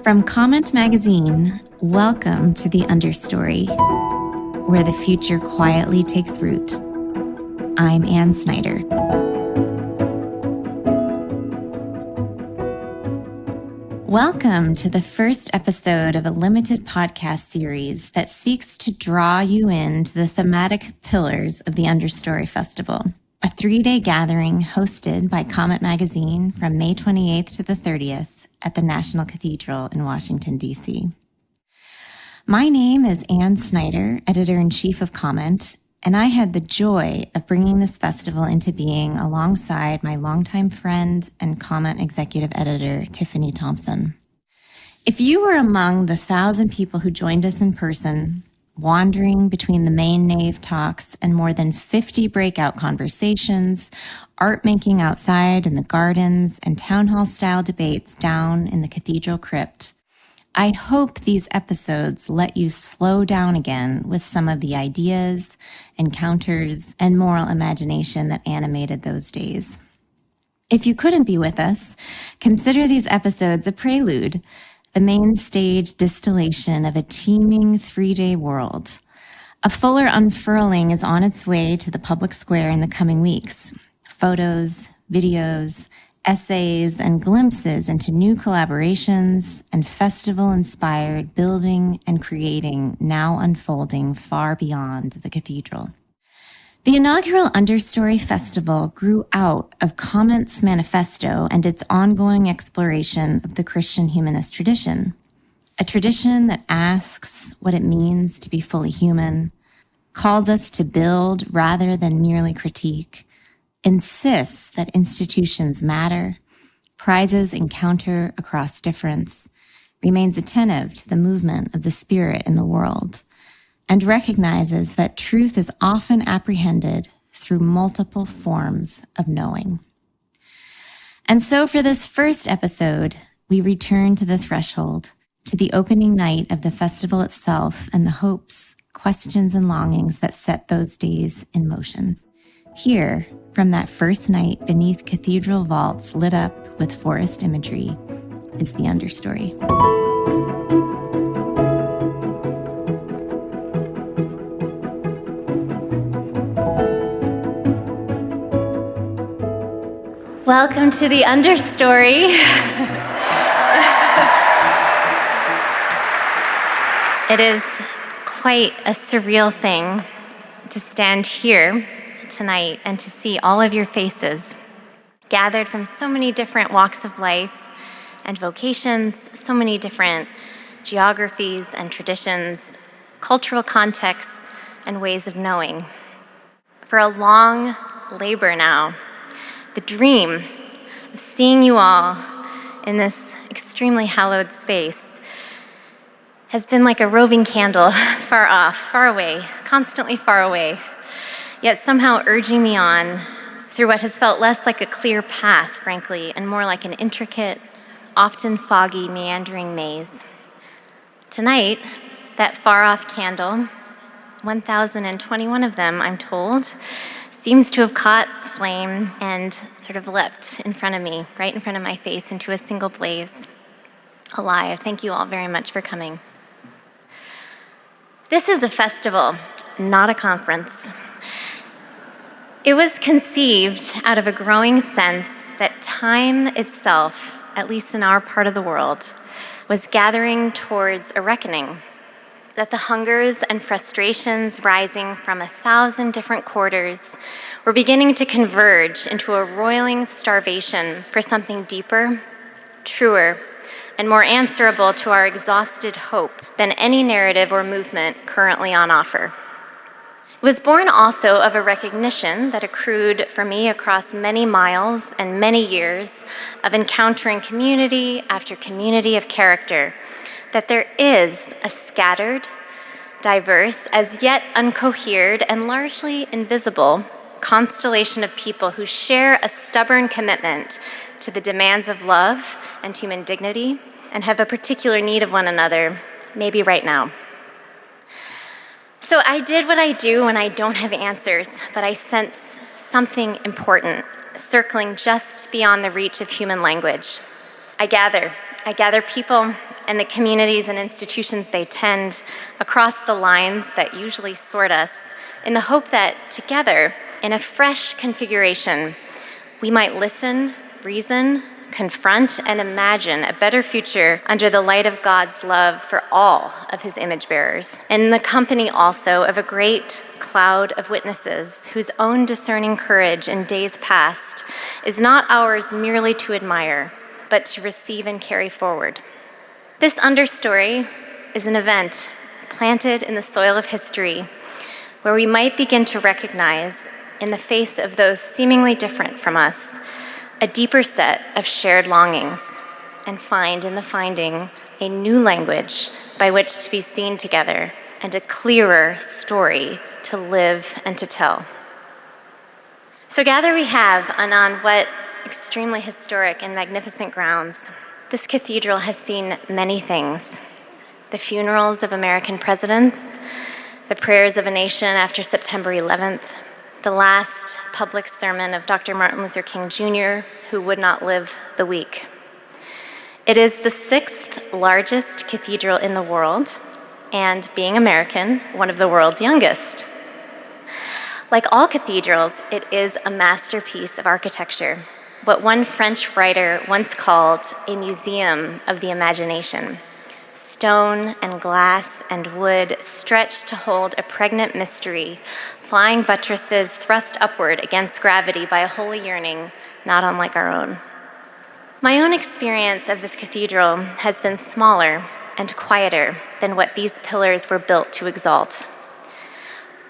From Comment Magazine, welcome to the Understory, where the future quietly takes root. I'm Anne Snyder. Welcome to the first episode of a limited podcast series that seeks to draw you into the thematic pillars of the Understory Festival, a 3-day gathering hosted by Comment Magazine from May 28th to the 30th at the National Cathedral in Washington, D.C. My name is Anne Snyder, Editor-in-Chief of Comment, and I had the joy of bringing this festival into being alongside my longtime friend and Comment Executive Editor, Tiffany Thompson. If you were among the 1,000 people who joined us in person, wandering between the main nave talks and more than 50 breakout conversations, art making outside in the gardens, and town hall style debates down in the cathedral crypt, I hope these episodes let you slow down again with some of the ideas, encounters, and moral imagination that animated those days. If you couldn't be with us, consider these episodes a prelude, the main stage distillation of a teeming 3-day world. A fuller unfurling is on its way to the public square in the coming weeks. Photos, videos, essays, and glimpses into new collaborations and festival-inspired building and creating now unfolding far beyond the cathedral. The inaugural Understory Festival grew out of Comment's manifesto and its ongoing exploration of the Christian humanist tradition, a tradition that asks what it means to be fully human, calls us to build rather than merely critique, insists that institutions matter, prizes encounter across difference, remains attentive to the movement of the spirit in the world, and recognizes that truth is often apprehended through multiple forms of knowing. And so for this first episode, we return to the threshold, to the opening night of the festival itself and the hopes, questions, and longings that set those days in motion. Here, from that first night beneath cathedral vaults lit up with forest imagery, is the Understory. Welcome to the Understory. It is quite a surreal thing to stand here tonight and to see all of your faces gathered from so many different walks of life and vocations, so many different geographies and traditions, cultural contexts, and ways of knowing. For a long labor now, the dream of seeing you all in this extremely hallowed space has been like a roving candle, far off, far away, constantly far away, yet somehow urging me on through what has felt less like a clear path, frankly, and more like an intricate, often foggy, meandering maze. Tonight, that far-off candle, 1,021 of them, I'm told, seems to have caught flame and sort of leapt in front of me, right in front of my face, into a single blaze, alive. Thank you all very much for coming. This is a festival, not a conference. It was conceived out of a growing sense that time itself, at least in our part of the world, was gathering towards a reckoning, that the hungers and frustrations rising from 1,000 different quarters were beginning to converge into a roiling starvation for something deeper, truer, and more answerable to our exhausted hope than any narrative or movement currently on offer. It was born also of a recognition that accrued for me across many miles and many years of encountering community after community of character, that there is a scattered, diverse, as yet uncohered, and largely invisible constellation of people who share a stubborn commitment to the demands of love and human dignity and have a particular need of one another, maybe right now. So I did what I do when I don't have answers, but I sense something important circling just beyond the reach of human language. I gather people, and the communities and institutions they tend across the lines that usually sort us, in the hope that together, in a fresh configuration, we might listen, reason, confront, and imagine a better future under the light of God's love for all of his image bearers, and in the company also of a great cloud of witnesses whose own discerning courage in days past is not ours merely to admire, but to receive and carry forward. This understory is an event planted in the soil of history where we might begin to recognize, in the face of those seemingly different from us, a deeper set of shared longings, and find in the finding a new language by which to be seen together and a clearer story to live and to tell. So gather we have, and on what extremely historic and magnificent grounds. This cathedral has seen many things: the funerals of American presidents, the prayers of a nation after September 11th, the last public sermon of Dr. Martin Luther King Jr., who would not live the week. It is the 6th largest cathedral in the world, and being American, one of the world's youngest. Like all cathedrals, it is a masterpiece of architecture, what one French writer once called a museum of the imagination. Stone and glass and wood stretched to hold a pregnant mystery, flying buttresses thrust upward against gravity by a holy yearning not unlike our own. My own experience of this cathedral has been smaller and quieter than what these pillars were built to exalt.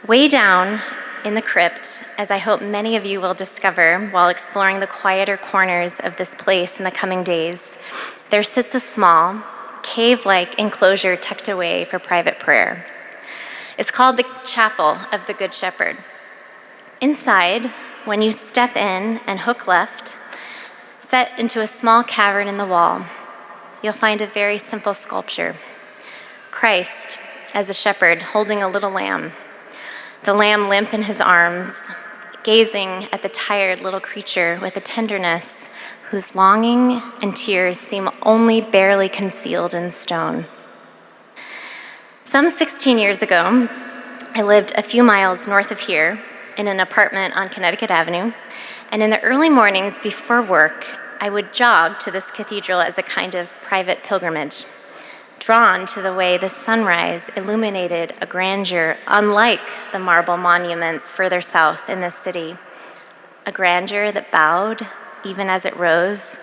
Way down in the crypt, as I hope many of you will discover while exploring the quieter corners of this place in the coming days, there sits a small, cave-like enclosure tucked away for private prayer. It's called the Chapel of the Good Shepherd. Inside, when you step in and hook left, set into a small cavern in the wall, you'll find a very simple sculpture. Christ as a shepherd holding a little lamb, the lamb limp in his arms, gazing at the tired little creature with a tenderness whose longing and tears seem only barely concealed in stone. Some 16 years ago, I lived a few miles north of here in an apartment on Connecticut Avenue, and in the early mornings before work, I would jog to this cathedral as a kind of private pilgrimage, drawn to the way the sunrise illuminated a grandeur unlike the marble monuments further south in this city, a grandeur that bowed even as it rose,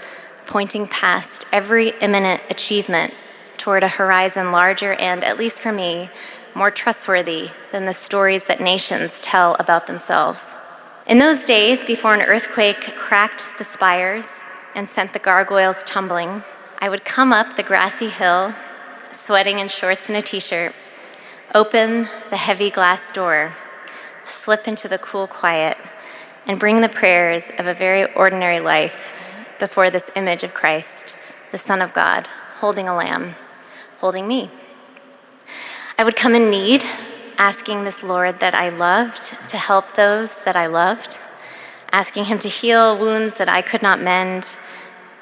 pointing past every imminent achievement toward a horizon larger and, at least for me, more trustworthy than the stories that nations tell about themselves. In those days, before an earthquake cracked the spires and sent the gargoyles tumbling, I would come up the grassy hill, sweating in shorts and a t-shirt, open the heavy glass door, slip into the cool quiet, and bring the prayers of a very ordinary life before this image of Christ, the Son of God, holding a lamb, holding me. I would come in need, asking this Lord that I loved to help those that I loved, asking him to heal wounds that I could not mend,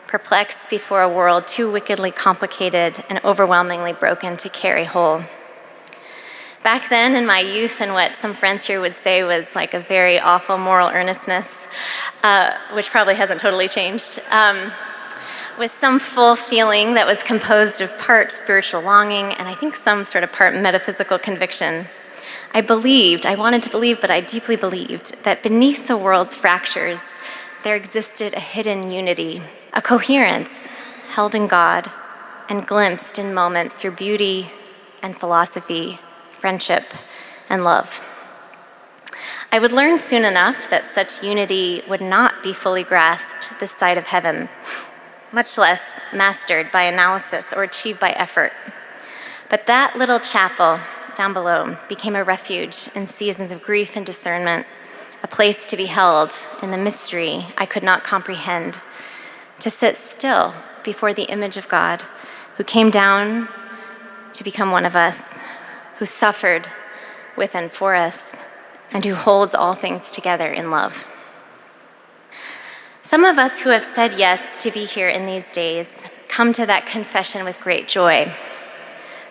perplexed before a world too wickedly complicated and overwhelmingly broken to carry whole. Back then, in my youth, and what some friends here would say was like a very awful moral earnestness, which probably hasn't totally changed, with some full feeling that was composed of part spiritual longing and I think some sort of part metaphysical conviction. I wanted to believe, but I deeply believed that beneath the world's fractures, there existed a hidden unity, a coherence held in God and glimpsed in moments through beauty and philosophy, friendship, and love. I would learn soon enough that such unity would not be fully grasped this side of heaven, much less mastered by analysis or achieved by effort. But that little chapel down below became a refuge in seasons of grief and discernment, a place to be held in the mystery I could not comprehend, to sit still before the image of God, who came down to become one of us, who suffered with and for us, and who holds all things together in love. Some of us who have said yes to be here in these days come to that confession with great joy.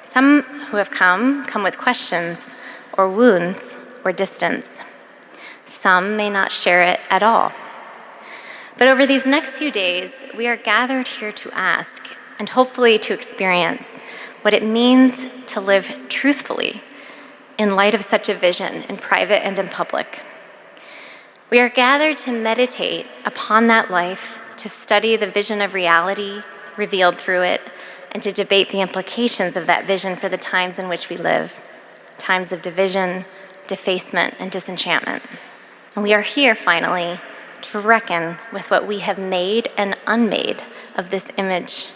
Some who have come with questions or wounds or distance. Some may not share it at all. But over these next few days, we are gathered here to ask and hopefully to experience what it means to live truthfully in light of such a vision in private and in public. We are gathered to meditate upon that life, to study the vision of reality revealed through it, and to debate the implications of that vision for the times in which we live, times of division, defacement, and disenchantment. And we are here, finally, to reckon with what we have made and unmade of this image,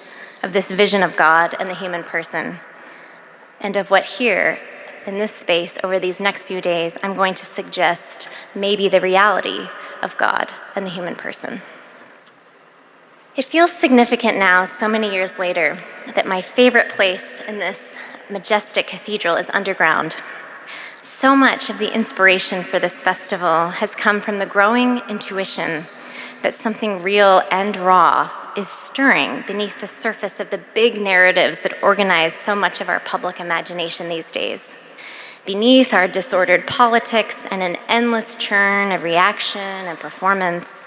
of this vision of God and the human person, and of what here, in this space, over these next few days, I'm going to suggest maybe the reality of God and the human person. It feels significant now, so many years later, that my favorite place in this majestic cathedral is underground. So much of the inspiration for this festival has come from the growing intuition that something real and raw is stirring beneath the surface of the big narratives that organize so much of our public imagination these days. Beneath our disordered politics and an endless churn of reaction and performance,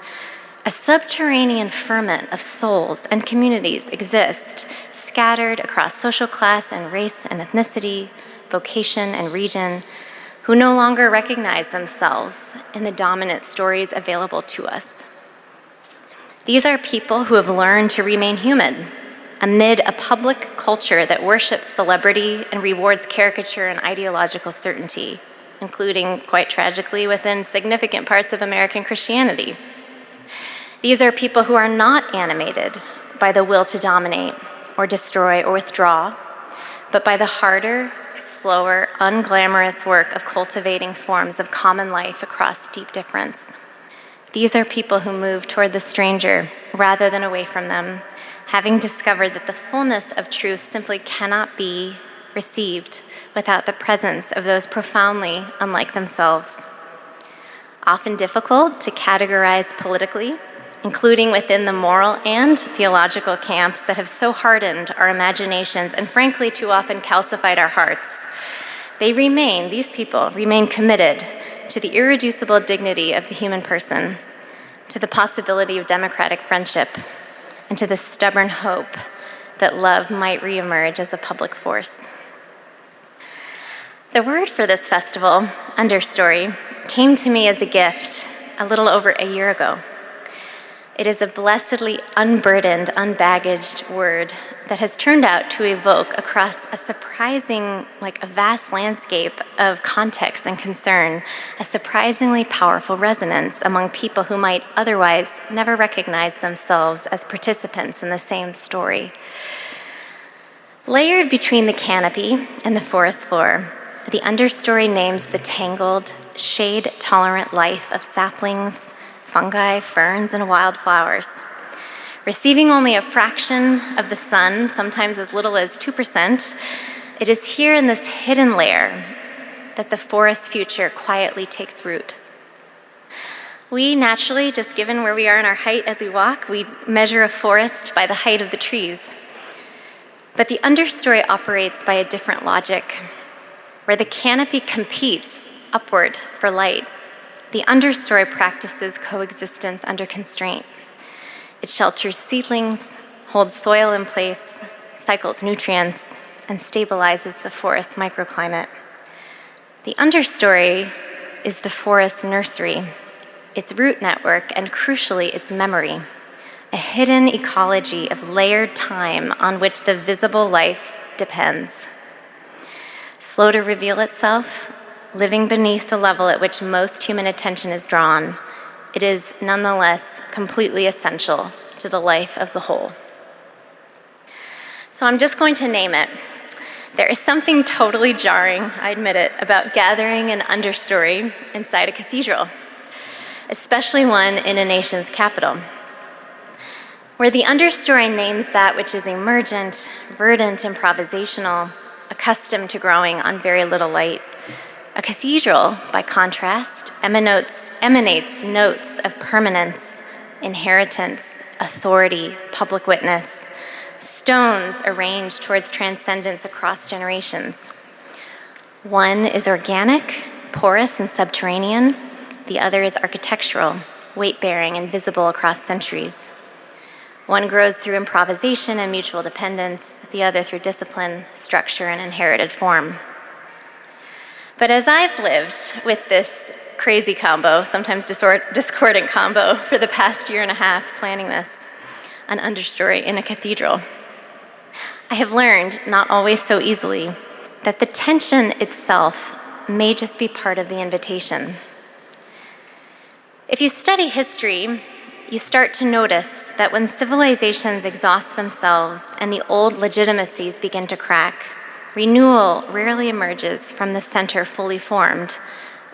a subterranean ferment of souls and communities exist, scattered across social class and race and ethnicity, vocation and region, who no longer recognize themselves in the dominant stories available to us. These are people who have learned to remain human amid a public culture that worships celebrity and rewards caricature and ideological certainty, including, quite tragically, within significant parts of American Christianity. These are people who are not animated by the will to dominate or destroy or withdraw, but by the harder, slower, unglamorous work of cultivating forms of common life across deep difference. These are people who move toward the stranger rather than away from them, having discovered that the fullness of truth simply cannot be received without the presence of those profoundly unlike themselves. Often difficult to categorize politically, including within the moral and theological camps that have so hardened our imaginations and frankly too often calcified our hearts. These people remain committed to the irreducible dignity of the human person, to the possibility of democratic friendship, and to the stubborn hope that love might reemerge as a public force. The word for this festival, Understory, came to me as a gift a little over a year ago. It is a blessedly unburdened, unbaggaged word that has turned out to evoke across a vast landscape of context and concern, a surprisingly powerful resonance among people who might otherwise never recognize themselves as participants in the same story. Layered between the canopy and the forest floor, the understory names the tangled, shade-tolerant life of saplings, fungi, ferns, and wildflowers. Receiving only a fraction of the sun, sometimes as little as 2%, it is here in this hidden layer that the forest future quietly takes root. We naturally, just given where we are in our height as we walk, we measure a forest by the height of the trees. But the understory operates by a different logic, where the canopy competes upward for light. The understory practices coexistence under constraint. It shelters seedlings, holds soil in place, cycles nutrients, and stabilizes the forest microclimate. The understory is the forest nursery, its root network, and crucially, its memory, a hidden ecology of layered time on which the visible life depends. Slow to reveal itself, living beneath the level at which most human attention is drawn, it is nonetheless completely essential to the life of the whole. So I'm just going to name it. There is something totally jarring, I admit it, about gathering an understory inside a cathedral, especially one in a nation's capital, where the understory names that which is emergent, verdant, improvisational, accustomed to growing on very little light. A cathedral, by contrast, emanates notes of permanence, inheritance, authority, public witness, stones arranged towards transcendence across generations. One is organic, porous and subterranean. The other is architectural, weight-bearing and visible across centuries. One grows through improvisation and mutual dependence, the other through discipline, structure, and inherited form. But as I've lived with this crazy combo, sometimes discordant combo, for the past year and a half planning this, an understory in a cathedral, I have learned, not always so easily, that the tension itself may just be part of the invitation. If you study history, you start to notice that when civilizations exhaust themselves and the old legitimacies begin to crack, renewal rarely emerges from the center fully formed,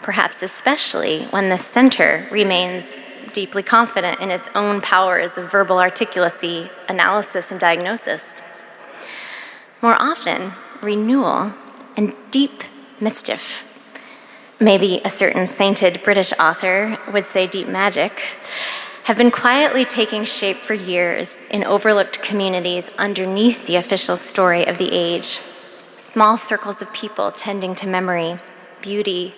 perhaps especially when the center remains deeply confident in its own powers of verbal articulacy, analysis, and diagnosis. More often, renewal and deep mischief, maybe a certain sainted British author would say deep magic, have been quietly taking shape for years in overlooked communities underneath the official story of the age. Small circles of people tending to memory, beauty,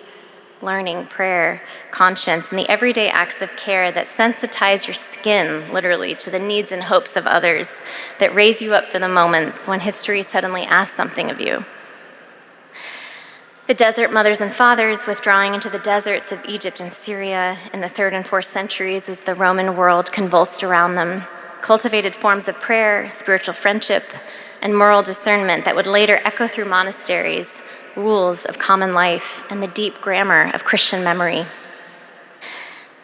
learning, prayer, conscience, and the everyday acts of care that sensitize your skin, literally, to the needs and hopes of others, that raise you up for the moments when history suddenly asks something of you. The desert mothers and fathers withdrawing into the deserts of Egypt and Syria in the 3rd and 4th centuries as the Roman world convulsed around them, cultivated forms of prayer, spiritual friendship, and moral discernment that would later echo through monasteries, rules of common life, and the deep grammar of Christian memory.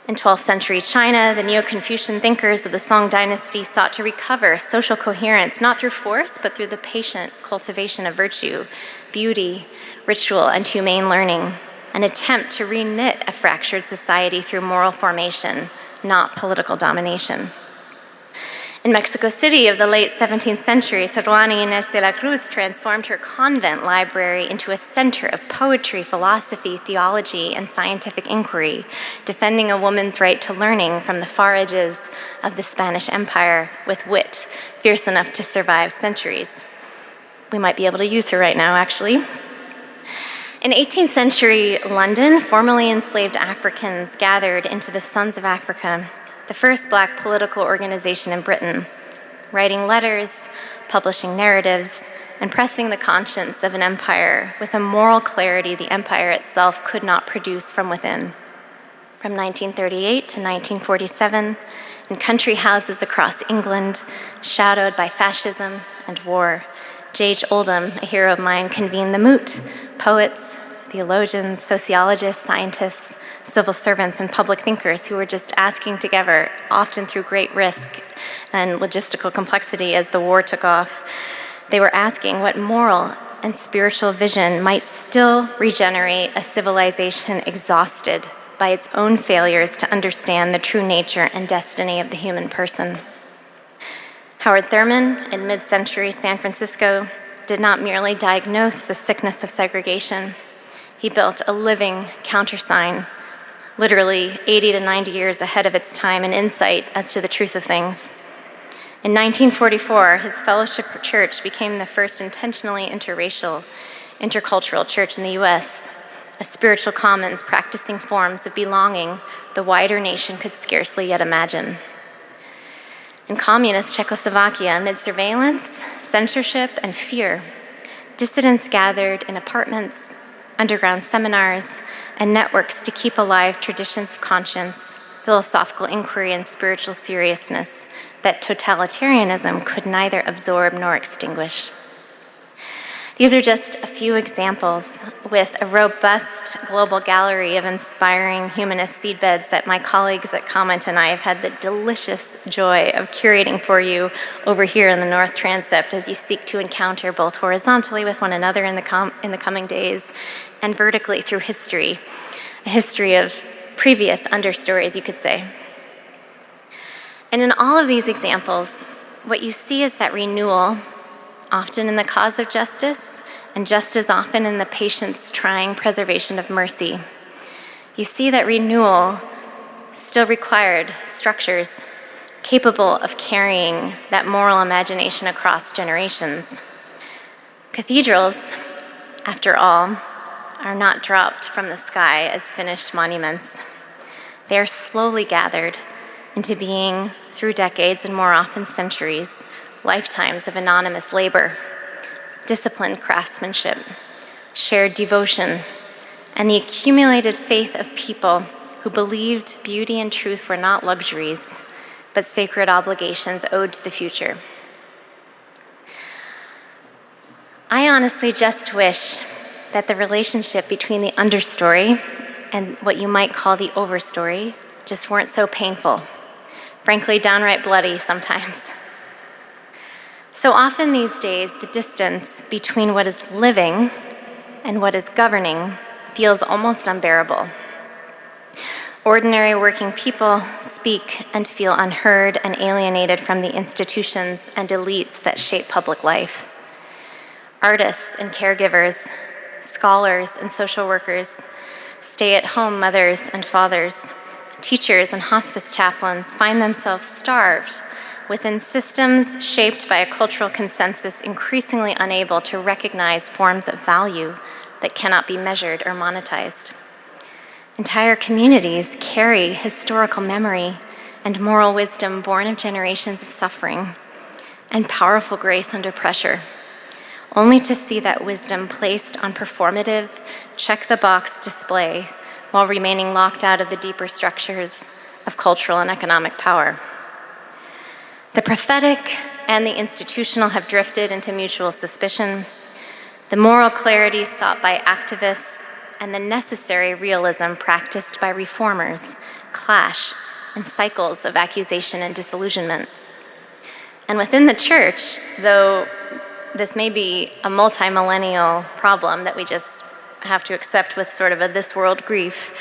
In 12th century China, the Neo-Confucian thinkers of the Song dynasty sought to recover social coherence not through force, but through the patient cultivation of virtue, beauty, ritual, and humane learning, an attempt to reknit a fractured society through moral formation, not political domination. In Mexico City of the late 17th century, Sor Juana Inés de la Cruz transformed her convent library into a center of poetry, philosophy, theology, and scientific inquiry, defending a woman's right to learning from the far edges of the Spanish Empire with wit, fierce enough to survive centuries. We might be able to use her right now, actually. In 18th century London, formerly enslaved Africans gathered into the Sons of Africa, the first Black political organization in Britain, writing letters, publishing narratives, and pressing the conscience of an empire with a moral clarity the empire itself could not produce from within. From 1938 to 1947, in country houses across England, shadowed by fascism and war, J.H. Oldham, a hero of mine, convened the moot, poets, theologians, sociologists, scientists, civil servants, and public thinkers who were just asking together, often through great risk and logistical complexity as the war took off. They were asking what moral and spiritual vision might still regenerate a civilization exhausted by its own failures to understand the true nature and destiny of the human person. Howard Thurman, in mid-century San Francisco, did not merely diagnose the sickness of segregation. He built a living countersign, literally 80 to 90 years ahead of its time, and insight as to the truth of things. In 1944, his fellowship church became the first intentionally interracial, intercultural church in the U.S., a spiritual commons practicing forms of belonging the wider nation could scarcely yet imagine. In communist Czechoslovakia, amid surveillance, censorship, and fear, dissidents gathered in apartments, underground seminars, and networks to keep alive traditions of conscience, philosophical inquiry, and spiritual seriousness that totalitarianism could neither absorb nor extinguish. These are just a few examples, with a robust global gallery of inspiring humanist seedbeds that my colleagues at Comment and I have had the delicious joy of curating for you over here in the North Transept as you seek to encounter both horizontally with one another in the coming days and vertically through history, a history of previous understories, you could say. And in all of these examples, what you see is that renewal, often in the cause of justice, and just as often in the patient's trying preservation of mercy. You see that renewal still required structures, capable of carrying that moral imagination across generations. Cathedrals, after all, are not dropped from the sky as finished monuments. They are slowly gathered into being through decades and more often centuries, lifetimes of anonymous labor, disciplined craftsmanship, shared devotion, and the accumulated faith of people who believed beauty and truth were not luxuries, but sacred obligations owed to the future. I honestly just wish that the relationship between the understory and what you might call the overstory just weren't so painful, frankly, downright bloody sometimes. So often these days, the distance between what is living and what is governing feels almost unbearable. Ordinary working people speak and feel unheard and alienated from the institutions and elites that shape public life. Artists and caregivers, scholars and social workers, stay-at-home mothers and fathers, teachers and hospice chaplains find themselves starved within systems shaped by a cultural consensus increasingly unable to recognize forms of value that cannot be measured or monetized. Entire communities carry historical memory and moral wisdom born of generations of suffering and powerful grace under pressure, only to see that wisdom placed on performative, check-the-box display while remaining locked out of the deeper structures of cultural and economic power. The prophetic and the institutional have drifted into mutual suspicion. The moral clarity sought by activists and the necessary realism practiced by reformers clash in cycles of accusation and disillusionment. And within the church, though this may be a multi-millennial problem that we just have to accept with sort of a this-world grief,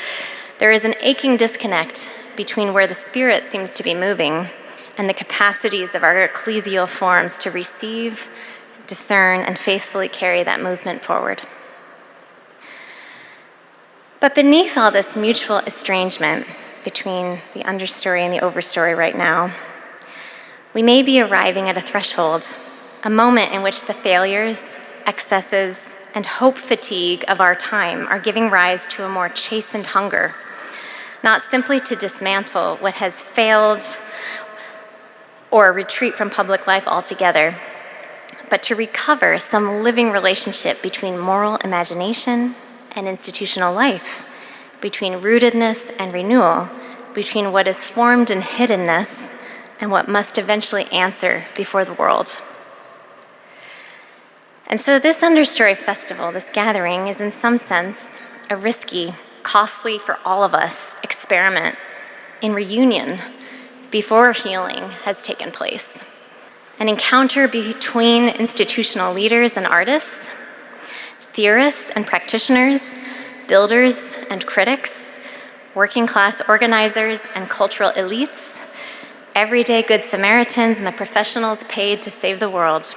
there is an aching disconnect between where the Spirit seems to be moving and the capacities of our ecclesial forms to receive, discern, and faithfully carry that movement forward. But beneath all this mutual estrangement between the understory and the overstory right now, we may be arriving at a threshold, a moment in which the failures, excesses, and hope fatigue of our time are giving rise to a more chastened hunger, not simply to dismantle what has failed or retreat from public life altogether, but to recover some living relationship between moral imagination and institutional life, between rootedness and renewal, between what is formed in hiddenness and what must eventually answer before the world. And so this Understory Festival, this gathering, is in some sense a risky, costly for all of us experiment in reunion before healing has taken place. An encounter between institutional leaders and artists, theorists and practitioners, builders and critics, working class organizers and cultural elites, everyday good Samaritans and the professionals paid to save the world.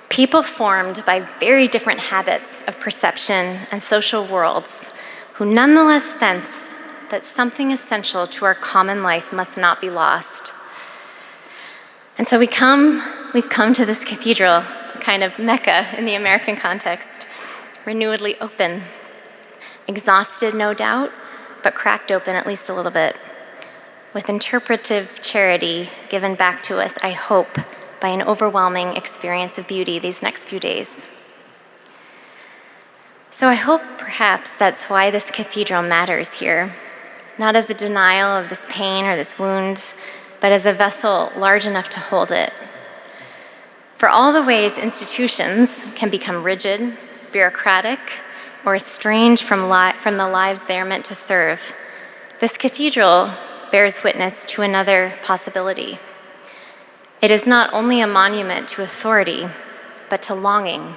People formed by very different habits of perception and social worlds who nonetheless sense that something essential to our common life must not be lost. And so we've come to this cathedral, kind of Mecca in the American context, renewedly open, exhausted, no doubt, but cracked open at least a little bit, with interpretive charity given back to us, I hope, by an overwhelming experience of beauty these next few days. So I hope perhaps that's why this cathedral matters here, not as a denial of this pain or this wound, but as a vessel large enough to hold it. For all the ways institutions can become rigid, bureaucratic, or estranged from the lives they are meant to serve, this cathedral bears witness to another possibility. It is not only a monument to authority, but to longing,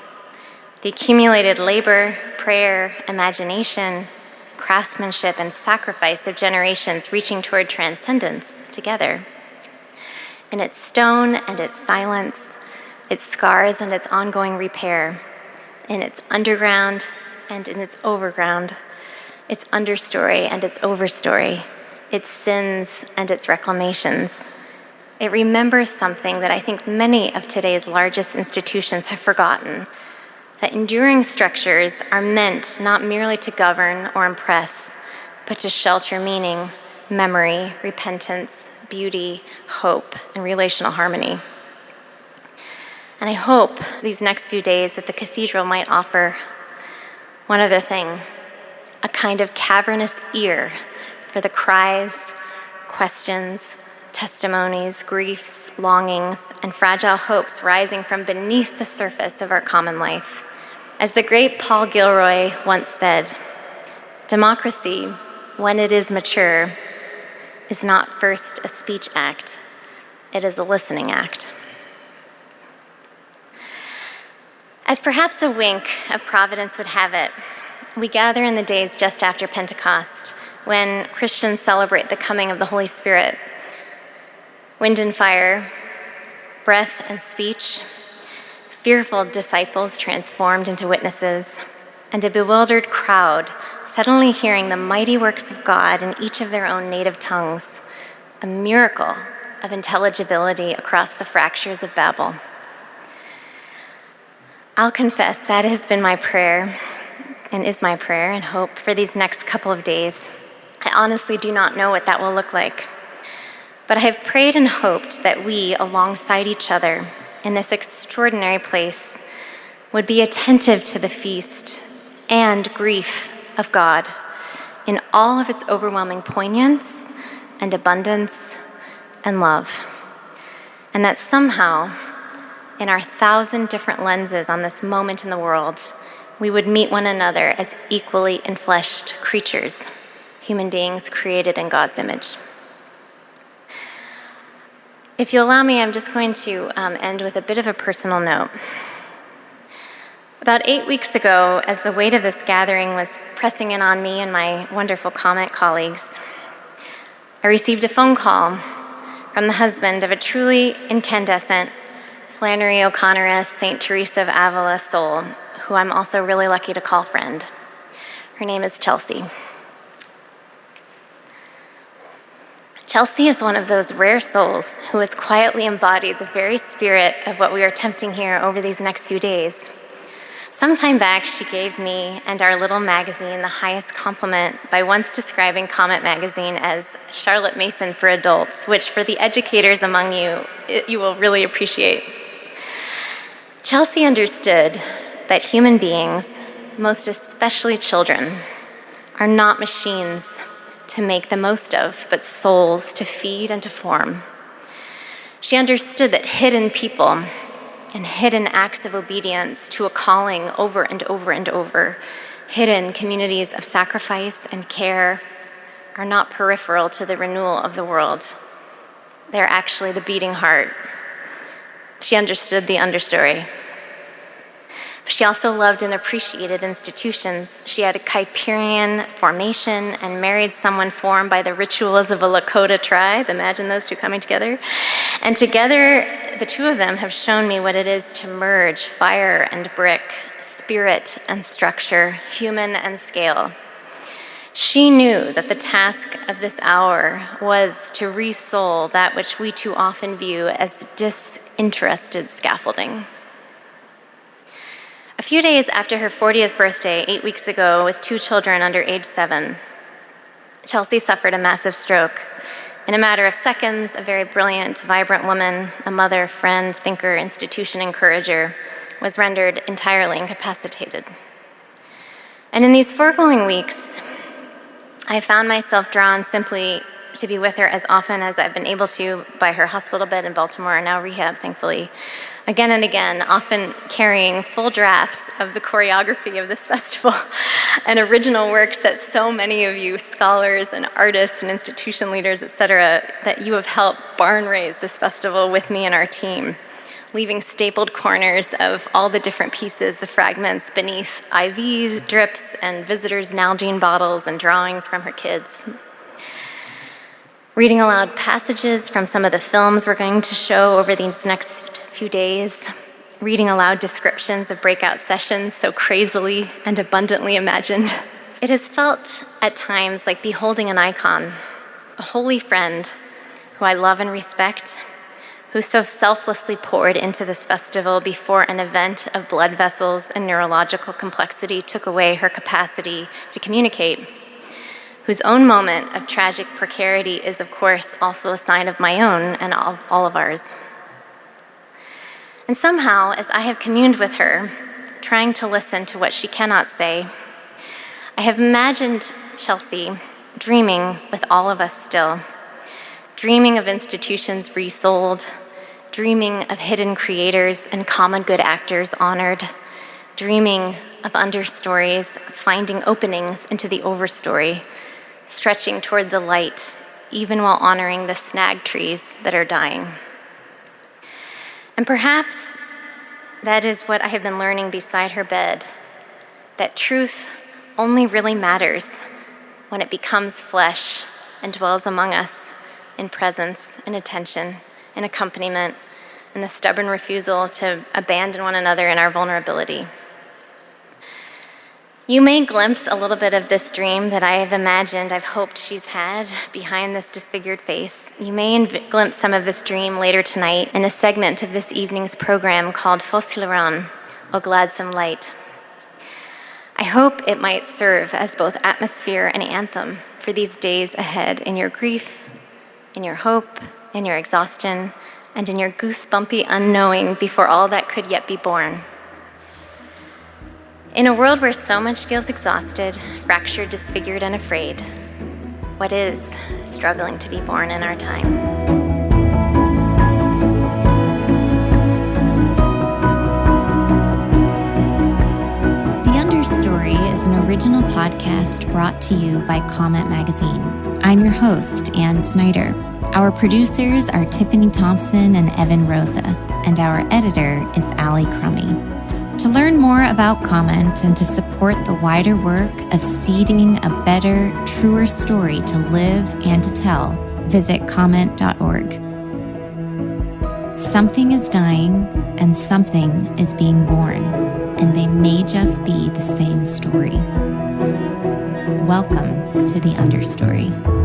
the accumulated labor, prayer, imagination, craftsmanship, and sacrifice of generations reaching toward transcendence together. In its stone and its silence, its scars and its ongoing repair, in its underground and in its overground, its understory and its overstory, its sins and its reclamations, It remembers something that I think many of today's largest institutions have forgotten, that enduring structures are meant not merely to govern or impress, but to shelter meaning, memory, repentance, beauty, hope, and relational harmony. And I hope these next few days that the cathedral might offer one other thing, a kind of cavernous ear for the cries, questions, testimonies, griefs, longings, and fragile hopes rising from beneath the surface of our common life. As the great Paul Gilroy once said, democracy, when it is mature, is not first a speech act, it is a listening act. As perhaps a wink of providence would have it, we gather in the days just after Pentecost, when Christians celebrate the coming of the Holy Spirit. Wind and fire, breath and speech, fearful disciples transformed into witnesses, and a bewildered crowd suddenly hearing the mighty works of God in each of their own native tongues, a miracle of intelligibility across the fractures of Babel. I'll confess that has been my prayer and is my prayer and hope for these next couple of days. I honestly do not know what that will look like, but I have prayed and hoped that we, alongside each other in this extraordinary place, would be attentive to the feast and grief of God in all of its overwhelming poignance and abundance and love, and that somehow, in our 1,000 different lenses on this moment in the world, we would meet one another as equally enfleshed creatures, human beings created in God's image. If you allow me, I'm just going to end with a bit of a personal note. About 8 weeks ago, as the weight of this gathering was pressing in on me and my wonderful comment colleagues, I received a phone call from the husband of a truly incandescent Flannery O'Connor-esque St. Teresa of Avila soul, who I'm also really lucky to call friend. Her name is Chelsea. Chelsea is one of those rare souls who has quietly embodied the very spirit of what we are attempting here over these next few days. Some time back, she gave me and our little magazine the highest compliment by once describing Comet magazine as Charlotte Mason for adults, which for the educators among you, you will really appreciate. Chelsea understood that human beings, most especially children, are not machines to make the most of, but souls to feed and to form. She understood that hidden people and hidden acts of obedience to a calling over and over and over, hidden communities of sacrifice and care, are not peripheral to the renewal of the world. They're actually the beating heart. She understood the understory. She also loved and appreciated institutions. She had a Kuyperian formation and married someone formed by the rituals of a Lakota tribe. Imagine those two coming together. And together, the two of them have shown me what it is to merge fire and brick, spirit and structure, human and scale. She knew that the task of this hour was to re-soul that which we too often view as disinterested scaffolding. A few days after her 40th birthday, 8 weeks ago, with 2 children under age 7, Chelsea suffered a massive stroke. In a matter of seconds, a very brilliant, vibrant woman, a mother, friend, thinker, institution encourager, was rendered entirely incapacitated. And in these foregoing weeks, I found myself drawn simply to be with her as often as I've been able to by her hospital bed in Baltimore, and now rehab, thankfully, again and again, often carrying full drafts of the choreography of this festival and original works that so many of you scholars and artists and institution leaders, et cetera, that you have helped barn raise this festival with me and our team, leaving stapled corners of all the different pieces, the fragments beneath IVs, drips, and visitors' Nalgene bottles and drawings from her kids. Reading aloud passages from some of the films we're going to show over these next few days, reading aloud descriptions of breakout sessions so crazily and abundantly imagined. It has felt at times like beholding an icon, a holy friend who I love and respect, who so selflessly poured into this festival before an event of blood vessels and neurological complexity took away her capacity to communicate, whose own moment of tragic precarity is, of course, also a sign of my own and all of ours. And somehow, as I have communed with her, trying to listen to what she cannot say, I have imagined Chelsea dreaming with all of us still, dreaming of institutions resold, dreaming of hidden creators and common good actors honored, dreaming of understories, finding openings into the overstory, stretching toward the light, even while honoring the snag trees that are dying. And perhaps that is what I have been learning beside her bed, that truth only really matters when it becomes flesh and dwells among us in presence, in attention, in accompaniment, and the stubborn refusal to abandon one another in our vulnerability. You may glimpse a little bit of this dream that I have imagined, I've hoped she's had behind this disfigured face. You may glimpse some of this dream later tonight in a segment of this evening's program called Fossilran, O Gladsome Light. I hope it might serve as both atmosphere and anthem for these days ahead in your grief, in your hope, in your exhaustion, and in your goosebumpy unknowing before all that could yet be born. In a world where so much feels exhausted, fractured, disfigured, and afraid, what is struggling to be born in our time? Understory is an original podcast brought to you by Comment Magazine. I'm your host, Anne Snyder. Our producers are Tiffany Thompson and Evan Rosa, and our editor is Allie Crummy. To learn more about Comment and to support the wider work of seeding a better, truer story to live and to tell, visit comment.org. Something is dying and something is being born, and they may just be the same story. Welcome to the Understory.